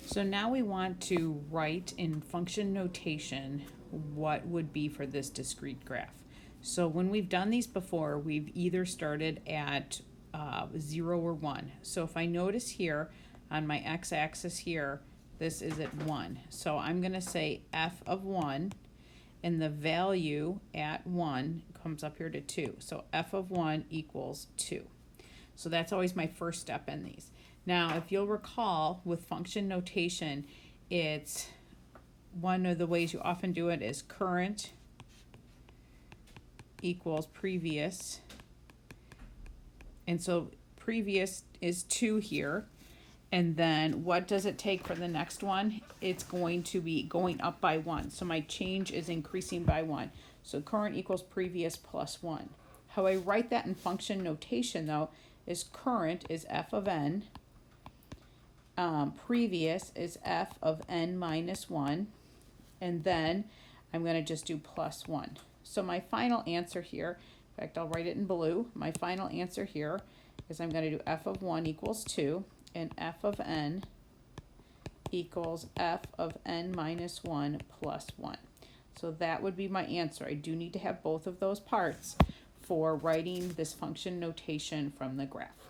So now we want to write in function notation what would be for this discrete graph. So when we've done these before, we've either started at 0 or 1. So if I notice here on my x-axis here, this is at 1. So I'm going to say f of 1, and the value at 1 comes up here to 2. So f of 1 equals 2. So that's always my first step in these. Now, if you'll recall, with function notation, it's one of the ways you often do it is current equals previous. And so previous is 2 here. And then what does it take for the next one? It's going to be going up by 1. So my change is increasing by 1. So current equals previous plus 1. How I write that in function notation, though, is current is f of n. Previous is f of n minus 1. And then I'm going to just do plus 1. So my final answer here, in fact, I'll write it in blue. My final answer here is I'm going to do f of 1 equals 2. And f of n equals f of n minus 1 plus 1. So that would be my answer. I do need to have both of those parts for writing this function notation from the graph.